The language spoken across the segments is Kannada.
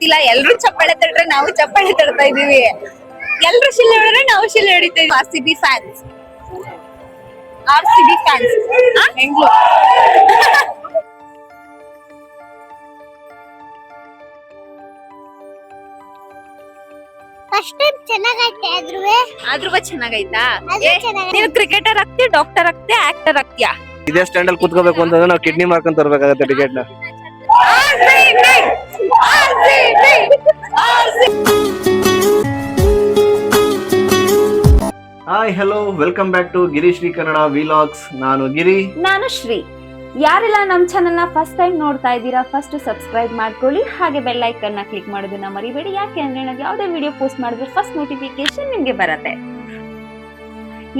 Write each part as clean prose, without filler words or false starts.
ಗೊತ್ತಿಲ್ಲ. ಎಲ್ರು ಚಪ್ಪಾಳೆ ತಟ್ರೆ ನಾವು ಚಪ್ಪಾಳೆ ತಡ್ತಾ ಇದೀವಿ. ಎಲ್ರು ಶಿಲೆ ಹೊಡೆದ್ರೆ ನಾವು ಶಿಲೆ ಹೊಡಿತೀವಿ. RCB fans. Bengaluru. First time ಚೆನ್ನಾಗೈತೆ ಆದ್ರೂ ಚೆನ್ನಾಗೈತಾ? ನೀನು ಕ್ರಿಕೆಟರ್ ಆಗ್ತೀಯ, ಡಾಕ್ಟರ್ ಆಗ್ತೀಯ, ಆಕ್ಟರ್ ಆಗ್ತೀಯಾ? ಇದೇ ಸ್ಟ್ಯಾಂಡ್ ಅಲ್ಲಿ ಕೂತ್ಕೋಬೇಕು ಅಂತಂದ್ರೆ ನಾವು ಕಿಡ್ನಿ ಮಾರ್ಕೊಂಡ್ ತರಬೇಕಾಗತ್ತೆ ಟಿಕೆಟ್ ನ. Hi hello welcome back to Girishree Kannada vlogs. ನಾನು ಗಿರಿ. ನಾನು ಶ್ರೀ. ಯಾರೆಲ್ಲ ನಮ್ಮ ಚಾನೆಲ್ನ ಫಸ್ಟ್ ಟೈಮ್ ನೋಡ್ತಾ ಇದ್ದೀರಾ, ಫಸ್ಟ್ ಸಬ್ಸ್ಕ್ರೈಬ್ ಮಾಡ್ಕೊಳ್ಳಿ, ಹಾಗೆ ಬೆಲ್ ಐಕನ್ನ ಕ್ಲಿಕ್ ಮಾಡೋದನ್ನ ಮರಿಬೇಡಿ. ಯಾಕೆ ಅಂದ್ರೆ ನಾವು ಯಾವುದೇ ವಿಡಿಯೋ ಪೋಸ್ಟ್ ಮಾಡಿದ್ರೆ ಫಸ್ಟ್ ನೋಟಿಫಿಕೇಶನ್ ನಿಮಗೆ ಬರುತ್ತೆ.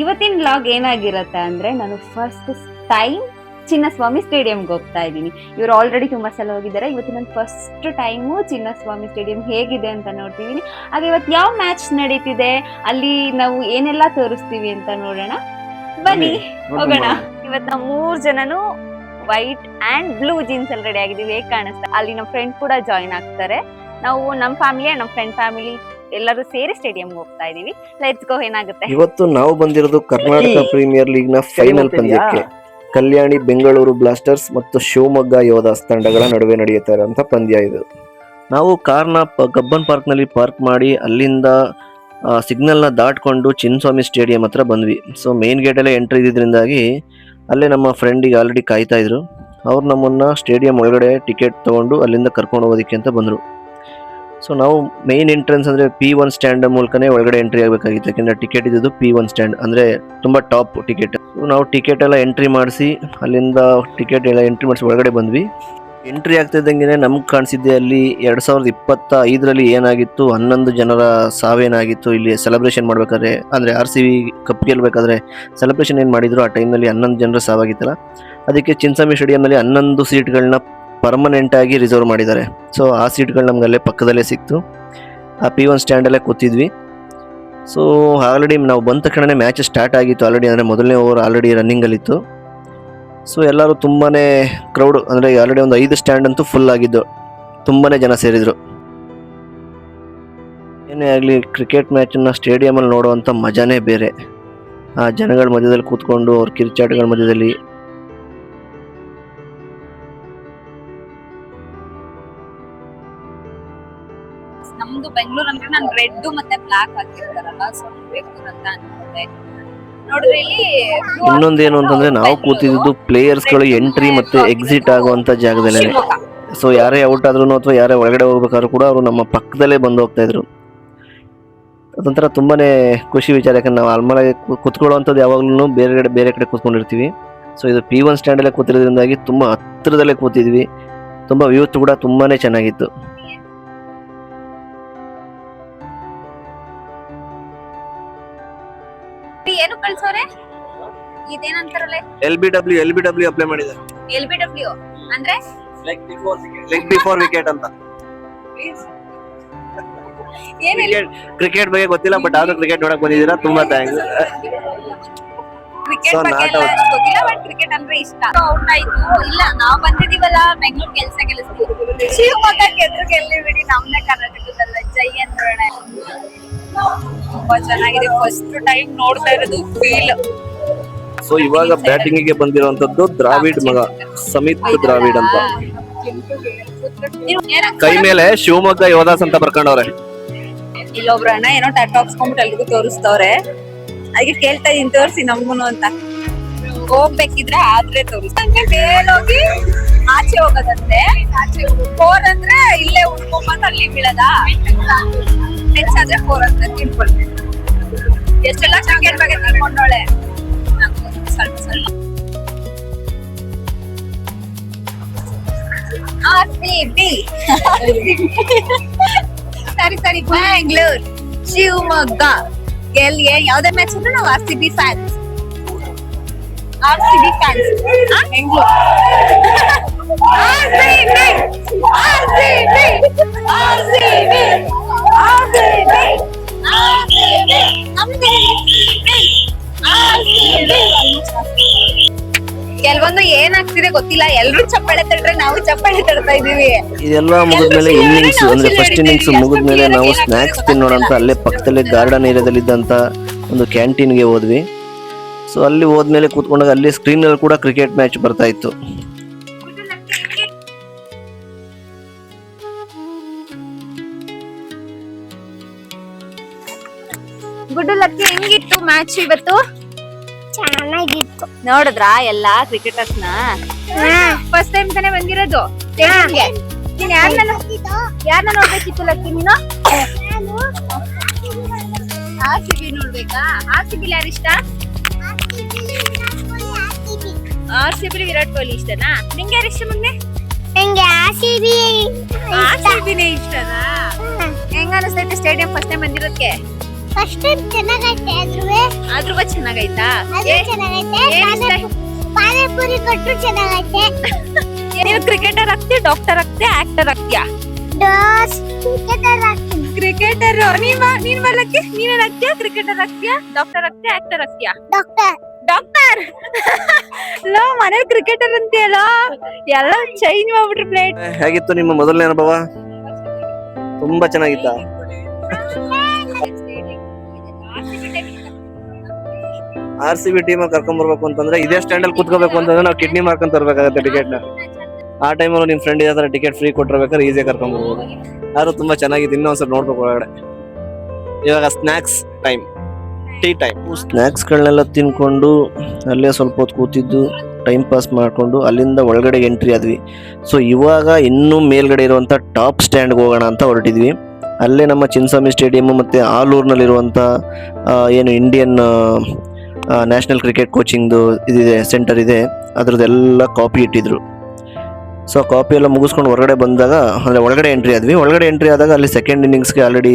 ಇವತ್ತಿನ ವ್ಲಾಗ್ ಏನಾಗಿರುತ್ತೆ ಅಂದ್ರೆ, ನಾನು ಫಸ್ಟ್ ಟೈಮ್ ಚಿನ್ನಸ್ವಾಮಿ ಸ್ಟೇಡಿಯಂಗೆ ಹೋಗ್ತಾ ಇದ್ದೀನಿ. ಇವರು ಆಲ್ರೆಡಿ ತುಂಬಾ ಸಲ ಹೋಗಿದ್ದಾರೆ. ಇವತ್ತು ನನ್ನ ಫಸ್ಟ್ ಟೈಮು ಚಿನ್ನಸ್ವಾಮಿ ಸ್ಟೇಡಿಯಂ ಹೇಗಿದೆ ಅಂತ ನೋಡ್ತಿದ್ದೀನಿ. ಹಾಗೆ ಇವತ್ತು ಯಾವ ಮ್ಯಾಚ್ ನಡೀತಿದೆ, ಅಲ್ಲಿ ನಾವು ಏನೆಲ್ಲ ತೋರಿಸ್ತೀವಿ ಅಂತ ನೋಡೋಣ. ಬನ್ನಿ ಹೋಗೋಣ. ಇವತ್ತು ನಾವು 3 ಜನನು ವೈಟ್ ಅಂಡ್ ಬ್ಲೂ ಜೀನ್ಸ್ ಅಲ್ಲಿ ರೆಡಿ ಆಗಿದ್ದೀವಿ. ಹೇಗೆ ಕಾಣಿಸ್ತಾ? ಅಲ್ಲಿ ನಮ್ಮ ಫ್ರೆಂಡ್ ಕೂಡ ಜಾಯಿನ್ ಆಗ್ತಾರೆ. ನಾವು ನಮ್ಮ ಫ್ಯಾಮಿಲಿ ನಮ್ಮ ಫ್ರೆಂಡ್ ಫ್ಯಾಮಿಲಿ ಎಲ್ಲರೂ ಸೇರಿ ಸ್ಟೇಡಿಯಂಗೆ ಹೋಗ್ತಾ ಇದೀವಿ. Let's go. ಏನಾಗುತ್ತೆ ಇವತ್ತು ನಾವು ಬಂದಿರೋದು ಕರ್ನಾಟಕ ಪ್ರೀಮಿಯರ್ ಲೀಗ್ ನ ಫೈನಲ್ ಪಂದ್ಯಕ್ಕೆ. ಕಲ್ಯಾಣಿ ಬೆಂಗಳೂರು ಬ್ಲಾಸ್ಟರ್ಸ್ ಮತ್ತು ಶಿವಮೊಗ್ಗ ಯೋಧಾಸ್ ತಂಡಗಳ ನಡುವೆ ನಡೆಯುತ್ತಾ ಇರುವಂತ ಪಂದ್ಯ ಇದು. ನಾವು ಕಾರ್ನ ಕಬ್ಬನ್ ಪಾರ್ಕ್ ನಲ್ಲಿ ಪಾರ್ಕ್ ಮಾಡಿ ಅಲ್ಲಿಂದ ಸಿಗ್ನಲ್ ನ ದಾಟ್ಕೊಂಡು ಚಿನ್ನಸ್ವಾಮಿ ಸ್ಟೇಡಿಯಂ ಹತ್ರ ಬಂದ್ವಿ. ಸೊ ಮೇನ್ ಗೇಟ್ ಅಲ್ಲೇ ಎಂಟ್ರಿ ಇದ್ರಿಂದಾಗಿ ಅಲ್ಲೇ ನಮ್ಮ ಫ್ರೆಂಡಿಗೆ ಆಲ್ರೆಡಿ ಕಾಯ್ತಾ ಇದ್ರು. ಅವ್ರು ನಮ್ಮನ್ನ ಸ್ಟೇಡಿಯಂ ಒಳಗಡೆ ಟಿಕೆಟ್ ತಗೊಂಡು ಅಲ್ಲಿಂದ ಕರ್ಕೊಂಡು ಹೋಗೋದಕ್ಕೆ ಅಂತ ಬಂದ್ರು. ಸೊ ನಾವು ಮೇನ್ ಎಂಟ್ರೆನ್ಸ್ ಅಂದ್ರೆ P1 ಸ್ಟ್ಯಾಂಡ್ ಮೂಲಕನೇ ಒಳಗಡೆ ಎಂಟ್ರಿ ಆಗಬೇಕಾಗಿತ್ತು. ಯಾಕಂದ್ರೆ ಟಿಕೆಟ್ ಇದ್ದು P1 ಸ್ಟ್ಯಾಂಡ್ ಅಂದ್ರೆ ತುಂಬಾ ಟಾಪ್ ಟಿಕೆಟ್. ನಾವು ಟಿಕೆಟ್ ಎಲ್ಲ ಎಂಟ್ರಿ ಮಾಡಿಸಿ ಅಲ್ಲಿಂದ ಟಿಕೆಟ್ ಎಲ್ಲ ಎಂಟ್ರಿ ಮಾಡಿಸಿ ಒಳಗಡೆ ಬಂದ್ವಿ. ಎಂಟ್ರಿ ಆಗ್ತಿದ್ದಂಗೆ ನಮ್ಗೆ ಕಾಣಿಸಿದ್ದೆ ಅಲ್ಲಿ 2025ರಲ್ಲಿ ಏನಾಗಿತ್ತು, 11 ಜನರ ಸಾವೇನಾಗಿತ್ತು. ಇಲ್ಲಿ ಸೆಲೆಬ್ರೇಷನ್ ಮಾಡ್ಬೇಕಾದ್ರೆ ಅಂದ್ರೆ RCB ಕಪ್ ಗೆಲ್ಬೇಕಾದ್ರೆ ಸೆಲೆಬ್ರೇಷನ್ ಏನ್ ಮಾಡಿದ್ರು ಆ ಟೈಮ್ನಲ್ಲಿ 11 ಜನರ ಸಾವಾಗಿತ್ತಲ್ಲ. ಅದಕ್ಕೆ ಚಿನ್ನಸ್ವಾಮಿ ಸ್ಟೇಡಿಯಂನಲ್ಲಿ 11 ಸೀಟ್ಗಳನ್ನ ಪರ್ಮನೆಂಟ್ ಆಗಿ ರಿಸರ್ವ್ ಮಾಡಿದ್ದಾರೆ. ಸೊ ಆ ಸೀಟ್ಗಳು ನಮ್ಗೆ ಅಲ್ಲೇ ಪಕ್ಕದಲ್ಲೇ ಸಿಕ್ತು. ಆ P1 ಸ್ಟ್ಯಾಂಡಲ್ಲೇ ಕೂತಿದ್ವಿ. ಸೊ ಆಲ್ರೆಡಿ ನಾವು ಬಂದ ತಕ್ಷಣನೇ ಮ್ಯಾಚ್ ಸ್ಟಾರ್ಟ್ ಆಗಿತ್ತು. ಆಲ್ರೆಡಿ ಅಂದರೆ ಮೊದಲನೇ ಓವರ್ ಆಲ್ರೆಡಿ ರನ್ನಿಂಗಲ್ಲಿತ್ತು. ಸೊ ಎಲ್ಲರೂ ತುಂಬಾ ಕ್ರೌಡ್ ಅಂದರೆ ಆಲ್ರೆಡಿ ಒಂದು 5 ಸ್ಟ್ಯಾಂಡ್ ಅಂತೂ ಫುಲ್ ಆಗಿದ್ದು. ತುಂಬಾ ಜನ ಸೇರಿದರು. ಏನೇ ಆಗಲಿ ಕ್ರಿಕೆಟ್ ಮ್ಯಾಚನ್ನು ಸ್ಟೇಡಿಯಮಲ್ಲಿ ನೋಡುವಂಥ ಮಜಾನೇ ಬೇರೆ. ಆ ಜನಗಳ ಮಧ್ಯದಲ್ಲಿ ಕೂತ್ಕೊಂಡು ಅವ್ರ ಕಿರ್ಚಾಟಗಳ ಮಧ್ಯದಲ್ಲಿ ನಮ್ದು ಬೆಂಗಳೂರು ಅಂದ್ರೆ ನಾನು ರೆಡ್ ಮತ್ತೆ ಬ್ಲಾಕ್ ಹಾಕಿರ್ತಾರಲ್ಲ, ಸೊ ಬೆಂಗಳೂರು ಅಂತ ಅನ್ಕೊಂಡೆ. ನೋಡಿದ್ರೆ ಇಲ್ಲಿ ಇನ್ನೊಂದೇನು ಅಂತಂದ್ರೆ ನಾವು ಕೂತಿದ್ದು ಪ್ಲೇಯರ್ಸ್ ಗಳು ಎಂಟ್ರಿ ಮತ್ತೆ ಎಕ್ಸಿಟ್ ಆಗುವಂತ ಜಾಗದಲ್ಲೇ. ಸೊ ಯಾರೇ ಔಟ್ ಆದ್ರೂ ಅಥವಾ ಯಾರೇ ಒಳಗಡೆ ಹೋಗ್ಬೇಕಾದ್ರೂ ಕೂಡ ಅವರು ನಮ್ಮ ಪಕ್ಕದಲ್ಲೇ ಬಂದು ಹೋಗ್ತಾ ಇದ್ರು. ಅದೊಂಥರ ತುಂಬಾನೇ ಖುಷಿ ವಿಚಾರ. ಯಾಕಂದ್ರೆ ನಾವು ಅಲ್ಮರ ಕುತ್ಕೊಳ್ಳುವಂಥದ್ದು ಯಾವಾಗ್ಲೂ ಬೇರೆ ಕಡೆ ಕೂತ್ಕೊಂಡಿರ್ತೀವಿ. ಸೊ ಇದು P1 ಸ್ಟ್ಯಾಂಡ್ ಅಲ್ಲೇ ಕೂತಿರೋದ್ರಿಂದಾಗಿ ತುಂಬಾ ಹತ್ತಿರದಲ್ಲೇ ಕೂತಿದ್ವಿ. ತುಂಬಾ ವ್ಯೂ ಕೂಡ ತುಂಬಾನೇ ಚೆನ್ನಾಗಿತ್ತು. ಏನು ಕಳ್ಸೋರೆ? ಇದೇನಂತಾರಲ್ಲ LBW ಅಪ್ಲೈ ಮಾಡಿದ್ದಾರೆ. LBW ಅಂದ್ರೆ ಲೆಗ್ ಬಿಫೋರ್ ವಿಕೆಟ್ ಅಂತ. ಕ್ರಿಕೆಟ್ ಬಗ್ಗೆ ಗೊತ್ತಿಲ್ಲ, ಬಟ್ ಆದ್ರೂ ಕ್ರಿಕೆಟ್ ನೋಡಕ್ ಬಂದಿದ್ದೀರಾ, ತುಂಬಾ ಥ್ಯಾಂಕ್ಸ್. ಕ್ರಿಕೆಟ್ ಬಗ್ಗೆ ಎಲ್ಲ ಗೊತ್ತಿಲ್ಲ, ಬಟ್ ಕ್ರಿಕೆಟ್ ಅಂದ್ರೆ ಇಷ್ಟ. ಔಟ್ ಆಯ್ತು. ಇಲ್ಲ ನಾವು ಬಂದಿದೀವಲ್ಲ ಬೆಂಗಳೂರು ಗೆಲ್ಸ್ತೀವಿ. ಶಿವಮೊಗ್ಗ ಗೆಲ್ಲಿ ಬಿಡಿ, ನಮ್ದೇ ಕರ್ನಾಟಕದಲ್ಲ. ಜೈ ಅನ್ನೋಣ. ತುಂಬಾ ಚೆನ್ನಾಗಿದೆ. ಫಸ್ಟ್ ಟೈಮ್ ನೋಡ್ತಾ ಇರೋದು ಫೀಲ್. ಸೊ ಇವಾಗ ಬ್ಯಾಟಿಂಗ್ ಗೆ ಬಂದಿರುವಂತದ್ದು ದ್ರಾವಿಡ್ ಮಗ ಸಮಿತ್ ದ್ರಾವಿಡ್ ಅಂತ. ಕೈ ಮೇಲೆ ಶಿವಮೊಗ್ಗ ಯೋಧಾಸ್ ಅಂತ ಬರ್ಕೊಂಡವ್ರೆ. ಇಲ್ಲೊಬ್ರು ಅಣ್ಣ ಏನೋ ಟ್ಯಾಟೂ ಹಾಕ್ಸ್ಕೊಂಡ್ಬಿಟ್ಟು ಎಲ್ರಿಗೂ ತೋರಿಸ್ತವ್ರೆ. ಅದಕ್ಕೆ ಕೇಳ್ತಾ ಇದೀನಿ, ತೋರಿಸಿ ನಮ್ಗುನು ಅಂತ. ಹೋಗ್ಬೇಕಿದ್ರೆ ಆದ್ರೆ ತೋರಿಸ್ತಂಗೆ ಮೇಲೋಗಿ ಆಚೆ ಹೋಗೋದಂತೆ. 4 ಅಂದ್ರೆ ಇಲ್ಲೇ ಉಳ್ಕೊಂಬಂದು ಅಲ್ಲಿ ಬೀಳದ. ಹೆಚ್ಚಾದ್ರೆ 4 ಅಂತ ತಿಳ್ಕೊಳ್ಬೇಕು. ಎಷ್ಟೆಲ್ಲ ಕ್ರಿಕೆಟ್ ಬಗ್ಗೆ ತಿಳ್ಕೊಂಡೋಳೆ. ಸ್ವಲ್ಪ RCB ಸರಿ ಬ್ಯಾಂಗ್ಳೂರ್ ಶಿವಮೊಗ್ಗ ಗೆಲ್ಲಿ. ಯಾವ್ದೇ ಮ್ಯಾಚ್ ಅಂದ್ರೆ ನಾವು RCB ಫ್ಯಾನ್ಸ್. ಬೆಂಗಳೂರು. ಕೆಲವೊಂದು ಏನಾಗ್ತಿದೆ ಗೊತ್ತಿಲ್ಲ, ಎಲ್ರು ಚಪ್ಪಾಳೆ ತಟ್ರೆ ನಾವು ಚಪ್ಪಾಳೆ ತಡ್ತಾ ಇದೀವಿ. ಇದೆಲ್ಲ ಮುಗಿದ್ಮೇಲೆ ಇನ್ನಿಂಗ್ಸ್ ಅಂದ್ರೆ ಫಸ್ಟ್ ಇನ್ನಿಂಗ್ಸ್ ಮುಗಿದ್ಮೇಲೆ ನಾವು ಸ್ನಾಕ್ಸ್ ತಿನ್ನೋಣ ಅಂತ ಅಲ್ಲೇ ಪಕ್ಕದಲ್ಲೇ ಗಾರ್ಡನ್ ಏರಿಯಾದಲ್ಲಿದ್ದಂತ ಒಂದು ಕ್ಯಾಂಟೀನ್ಗೆ ಹೋದ್ವಿ. ಸೊ ಅಲ್ಲಿ ಹೋದ್ಮೇಲೆ ಕೂತ್ಕೊಂಡಾಗ ಅಲ್ಲಿ ಸ್ಕ್ರೀನ್ ಅಲ್ಲಿ ಕೂಡ ಕ್ರಿಕೆಟ್ ಮ್ಯಾಚ್ ಬರ್ತಾ ಇತ್ತು. ಗುಡ್ಡು ಲಕ್ಕಿ, ಹೆಂಗಿತ್ತು ಮ್ಯಾಚ್ ಇವತ್ತು? ಚೆನ್ನಾಗಿತ್ತು. ನೋಡಿದ್ರಾ ಎಲ್ಲಾ ಕ್ರಿಕೆಟರ್ಸ್ ನ? ಫಸ್ಟ್ ಟೈಮ್ ತಾನೇ ಬಂದಿರೋದು ಸ್ಟೇಡಿಯಂಗೆ. ನೀನ್ ಯಾರನ್ನ ನೋಡ್ಬೇಕಿತ್ತು ಲಕ್ಕಿ ನೀನು? RCB ನೋಡ್ಬೇಕಾ? RCB ಯಾರು ಇಷ್ಟ? RCB ವಿರಾಟ್ ಕೊಹ್ಲಿ ಇಷ್ಟನಾ? ನಿಂಗೆ ಯಾರು ಇಷ್ಟ ಮಗ್ನೆ? ನಂಗೆ RCB ನೇ ಇಷ್ಟನಾ? ಹೆಂಗ ಅನಿಸ್ತೈತೆ ಸ್ಟೇಡಿಯಂ ಫಸ್ಟ್ ಟೈಮ್ ಬಂದಿರೋದಕ್ಕೆ? ಫಸ್ಟ್ ಟೈಮ್ ಚೆನ್ನಾಗೈತೆ. ಆದ್ರೂ ಚೆನ್ನಾಗೈತಾ? ಚೆನ್ನಾಗೈತೆ. ಏನ್ ಇಷ್ಟ? ಪಾನಿಪುರಿ ಕೊಟ್ಟರು ಚೆನ್ನಾಗೈತೆ. ನೀನು ಕ್ರಿಕೆಟರ್ ಆಗ್ತೀಯ, ಡಾಕ್ಟರ್ ಆಗ್ತೀಯ, ಆಕ್ಟರ್ ಆಗ್ತೀಯ? ಕ್ರಿಕೆಟರ್. ನೀನ್ ಬರ್ಲಕ್ಕೆ ನೀವೇನ್ ಆಗ್ತೀಯ? ಕ್ರಿಕೆಟರ್ ಆಗ್ತೀಯ, ಡಾಕ್ಟರ್ ಆಗ್ತೀಯ, ಆಕ್ಟರ್ ಆಗ್ತೀಯ? ಡಾಕ್ಟರ್. ಲೋ ಮನೇಲಿ ಕ್ರಿಕೆಟರ್ ಅಂತೀಯಲ್ಲ, ಎಲ್ಲ ಚೇಂಜ್ ಮಾಡ್ಬಿಟ್ರಿ ಪ್ಲೇಟ್. ಹೇಗಿತ್ತು ನಿಮ್ಮ ಮೊದಲನೇ ಅನುಭವ? ತುಂಬಾ ಚೆನ್ನಾಗಿತ್ತ? RCB ಟೀಮ್ ಕರ್ಕೊಂಡ್ ಬರ್ಬೇಕು ಅಂತಂದ್ರೆ ಇದೇ ಸ್ಟ್ಯಾಂಡ್ ಅಲ್ಲಿ ಕುತ್ಕೋಬೇಕು ಅಂತಂದ್ರೆ ನಾವು ಕಿಡ್ನಿ ಮಾರ್ಕೊಂಡ್ ತರ್ಬೇಕಾಗತ್ತೆ ಟಿಕೆಟ್ ನ. ಆ ಟೈಮಲ್ಲಿ ನಿಮ್ ಫ್ರೆಂಡ್ ಇದೇ ಟಿಕೆಟ್ ಫ್ರೀ ಕೊಟ್ಟಿರ್ಬೇಕಾದ್ರೆ ಈಸಿಯಾಗಿ ಕರ್ಕೊಂಡ್ ಬರ್ಬೋದು. ಆದ್ರೂ ತುಂಬಾ ಚೆನ್ನಾಗಿತ್ತು. ಇನ್ನೊಂದ್ಸಲ ನೋಡ್ಬೇಕು ಒಳಗಡೆ. ಇವಾಗ snacks time, tea time. Snacks ಗಳನ್ನೆಲ್ಲ ತಿನ್ಕೊಂಡು ಅಲ್ಲೇ ಸ್ವಲ್ಪ ಹೊತ್ತು ಕೂತಿದ್ದು ಟೈಮ್ ಪಾಸ್ ಮಾಡ್ಕೊಂಡು ಅಲ್ಲಿಂದ ಒಳಗಡೆ ಎಂಟ್ರಿ ಆದ್ವಿ. ಸೊ ಇವಾಗ ಇನ್ನೂ ಮೇಲ್ಗಡೆ ಇರುವಂತ ಟಾಪ್ ಸ್ಟ್ಯಾಂಡ್ಗೆ ಹೋಗೋಣ ಅಂತ ಹೊರಟಿದ್ವಿ. ಅಲ್ಲೇ ನಮ್ಮ ಚಿನ್ನಸ್ವಾಮಿ ಸ್ಟೇಡಿಯಂ ಮತ್ತೆ ಆಲೂರಿನಲ್ಲಿರುವಂತ ಏನು ಇಂಡಿಯನ್ ನ್ಯಾಷನಲ್ ಕ್ರಿಕೆಟ್ ಕೋಚಿಂಗ್ದು ಇದಿದೆ, ಸೆಂಟರ್ ಇದೆ, ಅದ್ರದ್ದೆಲ್ಲ ಕಾಪಿ ಇಟ್ಟಿದ್ರು. ಸೊ ಕಾಪಿ ಎಲ್ಲ ಮುಗಿಸ್ಕೊಂಡು ಹೊರಗಡೆ ಬಂದಾಗ ಅಂದರೆ ಒಳಗಡೆ ಎಂಟ್ರಿ ಆದ್ವಿ. ಒಳಗಡೆ ಎಂಟ್ರಿ ಆದಾಗ ಅಲ್ಲಿ ಸೆಕೆಂಡ್ ಇನ್ನಿಂಗ್ಸ್ಗೆ ಆಲ್ರೆಡಿ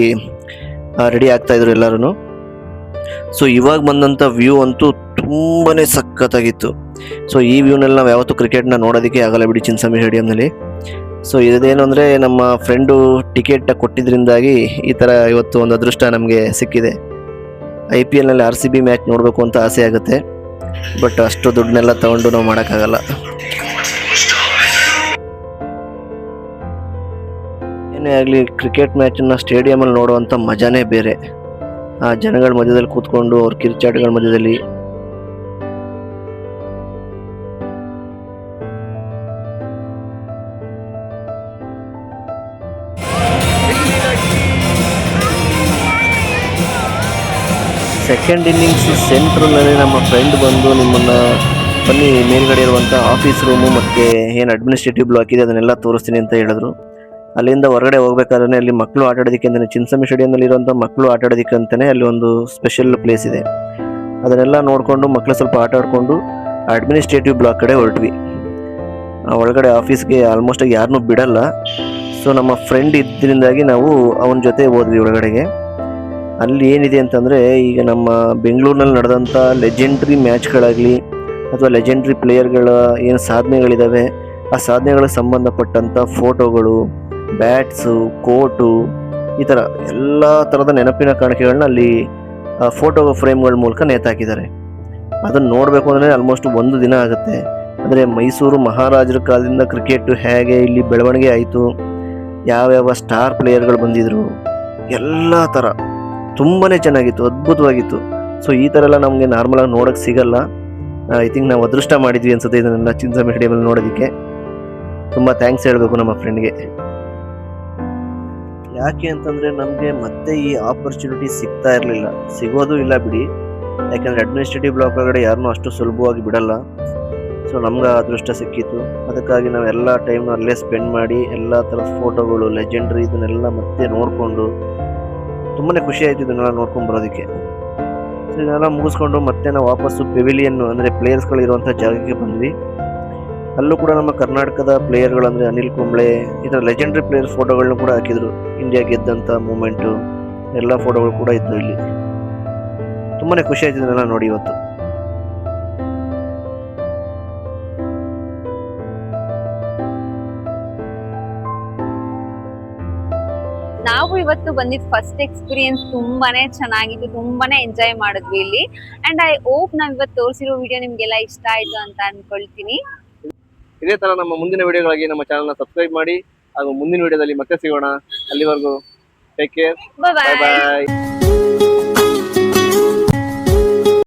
ರೆಡಿ ಆಗ್ತಾ ಇದ್ರು ಎಲ್ಲರೂ. ಸೊ ಇವಾಗ ಬಂದಂಥ ವ್ಯೂ ಅಂತೂ ತುಂಬಾನೇ ಸಖತ್ತಾಗಿತ್ತು. ಸೊ ಈ ವ್ಯೂನಲ್ಲಿ ನಾವು ಯಾವತ್ತೂ ಕ್ರಿಕೆಟ್ನ ನೋಡೋದಕ್ಕೆ ಆಗಲ್ಲ ಬಿಡಿ ಚಿನ್ನಸ್ವಾಮಿ ಸ್ಟೇಡಿಯಂನಲ್ಲಿ. ಸೊ ಇದೇನು ಅಂದರೆ ನಮ್ಮ ಫ್ರೆಂಡು ಟಿಕೆಟ್ ಕೊಟ್ಟಿದ್ರಿಂದಾಗಿ ಈ ಥರ ಇವತ್ತು ಒಂದು ಅದೃಷ್ಟ ನಮಗೆ ಸಿಕ್ಕಿದೆ. IPLನಲ್ಲಿ RCB ಮ್ಯಾಚ್ ನೋಡಬೇಕು ಅಂತ ಆಸೆ ಆಗುತ್ತೆ, ಬಟ್ ಅಷ್ಟು ದುಡ್ಡನ್ನೆಲ್ಲ ತಗೊಂಡು ನಾವು ಮಾಡೋಕ್ಕಾಗಲ್ಲ. ಏನೇ ಆಗಲಿ ಕ್ರಿಕೆಟ್ ಮ್ಯಾಚನ್ನು ಸ್ಟೇಡಿಯಮಲ್ಲಿ ನೋಡುವಂಥ ಮಜಾನೇ ಬೇರೆ. ಆ ಜನಗಳ ಮಧ್ಯದಲ್ಲಿ ಕೂತ್ಕೊಂಡು ಅವ್ರ ಕಿರ್ಚಾಟಗಳ ಮಧ್ಯದಲ್ಲಿ ಸೆಕೆಂಡ್ ಇನ್ನಿಂಗ್ಸ್ ಸೆಂಟ್ರಲ್ನಲ್ಲಿ ನಮ್ಮ ಫ್ರೆಂಡ್ ಬಂದು ನಿಮ್ಮನ್ನು ಬನ್ನಿ ಮೇಲ್ಗಡೆ ಇರುವಂಥ ಆಫೀಸ್ ರೂಮು ಮತ್ತು ಏನು ಅಡ್ಮಿನಿಸ್ಟ್ರೇಟಿವ್ ಬ್ಲಾಕ್ ಇದೆ ಅದನ್ನೆಲ್ಲ ತೋರಿಸ್ತೀನಿ ಅಂತ ಹೇಳಿದ್ರು. ಅಲ್ಲಿಂದ ಹೊರಗಡೆ ಹೋಗ್ಬೇಕಾದ್ರೆ ಅಲ್ಲಿ ಮಕ್ಕಳು ಆಟ ಆಡೋದಕ್ಕೆ ಅಂತಲೇ ಚಿನ್ನಸ್ವಾಮಿ ಸ್ಟೇಡಿಯಂನಲ್ಲಿ ಇರುವಂಥ ಮಕ್ಕಳು ಆಟ ಆಡೋದಕ್ಕೆ ಅಂತಲೇ ಅಲ್ಲಿ ಒಂದು ಸ್ಪೆಷಲ್ ಪ್ಲೇಸ್ ಇದೆ. ಅದನ್ನೆಲ್ಲ ನೋಡಿಕೊಂಡು ಮಕ್ಕಳು ಸ್ವಲ್ಪ ಆಟ ಆಡಿಕೊಂಡು ಅಡ್ಮಿನಿಸ್ಟ್ರೇಟಿವ್ ಬ್ಲಾಕ್ ಕಡೆ ಹೊರಟ್ವಿ. ಒಳಗಡೆ ಆಫೀಸ್ಗೆ ಆಲ್ಮೋಸ್ಟ್ ಯಾರನ್ನೂ ಬಿಡಲ್ಲ. ಸೊ ನಮ್ಮ ಫ್ರೆಂಡ್ ಇದ್ದರಿಂದಾಗಿ ನಾವು ಅವನ ಜೊತೆ ಹೋದ್ವಿ ಒಳಗಡೆಗೆ. ಅಲ್ಲಿ ಏನಿದೆ ಅಂತಂದರೆ ಈಗ ನಮ್ಮ ಬೆಂಗಳೂರಿನಲ್ಲಿ ನಡೆದಂಥ ಲೆಜೆಂಡ್ರಿ ಮ್ಯಾಚ್ಗಳಾಗಲಿ ಅಥವಾ ಲೆಜೆಂಡ್ರಿ ಪ್ಲೇಯರ್ಗಳ ಏನು ಸಾಧನೆಗಳಿದ್ದಾವೆ ಆ ಸಾಧನೆಗಳಿಗೆ ಸಂಬಂಧಪಟ್ಟಂಥ ಫೋಟೋಗಳು, ಬ್ಯಾಟ್ಸು, ಕೋಟು, ಈ ಥರ ಎಲ್ಲ ಥರದ ನೆನಪಿನ ಕಾಣಿಕೆಗಳನ್ನ ಅಲ್ಲಿ ಫೋಟೋ ಫ್ರೇಮ್ಗಳ ಮೂಲಕ ನೇತಾಕಿದ್ದಾರೆ. ಅದನ್ನು ನೋಡಬೇಕು ಅಂದರೆ ಆಲ್ಮೋಸ್ಟ್ ಒಂದು ದಿನ ಆಗುತ್ತೆ. ಅಂದರೆ ಮೈಸೂರು ಮಹಾರಾಜರ ಕಾಲದಿಂದ ಕ್ರಿಕೆಟ್ ಹೇಗೆ ಇಲ್ಲಿ ಬೆಳವಣಿಗೆ ಆಯಿತು, ಯಾವ್ಯಾವ ಸ್ಟಾರ್ ಪ್ಲೇಯರ್ಗಳು ಬಂದಿದ್ರು, ಎಲ್ಲ ಥರ ತುಂಬಾ ಚೆನ್ನಾಗಿತ್ತು, ಅದ್ಭುತವಾಗಿತ್ತು. ಸೊ ಈ ಥರ ಎಲ್ಲ ನಮಗೆ ನಾರ್ಮಲಾಗಿ ನೋಡೋಕ್ಕೆ ಸಿಗಲ್ಲ. ಐ ಥಿಂಕ್ ನಾವು ಅದೃಷ್ಟ ಮಾಡಿದ್ವಿ ಅನ್ಸುತ್ತೆ ಇದನ್ನೆಲ್ಲ ಚಿನ್ನಸ್ವಾಮಿ ಸ್ಟೇಡಿಯಮಲ್ಲಿ ನೋಡೋದಕ್ಕೆ. ತುಂಬ ಥ್ಯಾಂಕ್ಸ್ ಹೇಳಬೇಕು ನಮ್ಮ ಫ್ರೆಂಡ್ಗೆ. ಯಾಕೆ ಅಂತಂದರೆ ನಮಗೆ ಮತ್ತೆ ಈ ಆಪರ್ಚುನಿಟಿ ಸಿಗ್ತಾ ಇರಲಿಲ್ಲ, ಸಿಗೋದು ಇಲ್ಲ ಬಿಡಿ. ಯಾಕೆಂದರೆ ಅಡ್ಮಿನಿಸ್ಟ್ರೇಟಿವ್ ಬ್ಲಾಕ್ ಒಳಗಡೆ ಯಾರನ್ನೂ ಅಷ್ಟು ಸುಲಭವಾಗಿ ಬಿಡಲ್ಲ. ಸೊ ನಮ್ಗೆ ಅದೃಷ್ಟ ಸಿಕ್ಕಿತ್ತು. ಅದಕ್ಕಾಗಿ ನಾವು ಎಲ್ಲ ಟೈಮ್ನ ಅಲ್ಲೇ ಸ್ಪೆಂಡ್ ಮಾಡಿ ಎಲ್ಲ ಥರದ ಫೋಟೋಗಳು, ಲೆಜೆಂಡ್ರಿ ಇದನ್ನೆಲ್ಲ ಮತ್ತೆ ನೋಡಿಕೊಂಡು ತುಂಬಾ ಖುಷಿ ಆಯಿತು ಇದನ್ನೆಲ್ಲ ನೋಡ್ಕೊಂಡು ಬರೋದಕ್ಕೆ. ಸೊ ಇದನ್ನೆಲ್ಲ ಮುಗಿಸ್ಕೊಂಡು ಮತ್ತೆ ನಾವು ವಾಪಸ್ಸು ಪೆವಿಲಿಯನ್ ಅಂದರೆ ಪ್ಲೇಯರ್ಸ್ಗಳಿರುವಂಥ ಜಾಗಕ್ಕೆ ಬಂದ್ವಿ. ಅಲ್ಲೂ ಕೂಡ ನಮ್ಮ ಕರ್ನಾಟಕದ ಪ್ಲೇಯರ್ಗಳು ಅಂದರೆ ಅನಿಲ್ ಕುಂಬ್ಳೆ ಈ ಥರ ಲೆಜೆಂಡ್ರಿ ಪ್ಲೇಯರ್ಸ್ ಫೋಟೋಗಳನ್ನ ಕೂಡ ಹಾಕಿದ್ರು. ಇಂಡಿಯಾ ಗೆದ್ದಂಥ ಮೂಮೆಂಟು ಎಲ್ಲ ಫೋಟೋಗಳು ಕೂಡ ಇದ್ದು ಇಲ್ಲಿ. ತುಂಬಾ ಖುಷಿ ಆಯ್ತು ಇದನ್ನೆಲ್ಲ ನೋಡಿ ಇವತ್ತು. ನಾವು ಇವತ್ತು ಬಂದಿದ್ ಫಸ್ಟ್ ಎಕ್ಸ್ಪೀರಿಯನ್ಸ್ ತುಂಬಾನೇ ಚೆನ್ನಾಗಿತ್ತು, ತುಂಬಾನೇ ಎಂಜಾಯ್ ಮಾಡಿದ್ವಿ ಇಲ್ಲಿ. ಅಂಡ್ ಐ ಹೋಪ್ ನಾವ್ ಇವತ್ತು ತೋರಿಸಿರೋ ವಿಡಿಯೋ ನಿಮ್ಗೆಲ್ಲ ಇಷ್ಟ ಆಯ್ತು ಅಂತ ಅನ್ಕೊಳ್ತೀನಿ. ಇದೇ ತರ ನಮ್ಮ ಮುಂದಿನ ವಿಡಿಯೋಗಾಗಿ ನಮ್ಮ ಚಾನಲ್ನ ಸಬ್ಸ್ಕ್ರೈಬ್ ಮಾಡಿ ಹಾಗೂ ಮುಂದಿನ ವಿಡಿಯೋದಲ್ಲಿ ಮತ್ತೆ ಸಿಗೋಣ. ಅಲ್ಲಿವರೆಗೂ ಟೇಕ್ ಕೇರ್, ಬಾಯ್ ಬಾಯ್ ಬಾಯ್.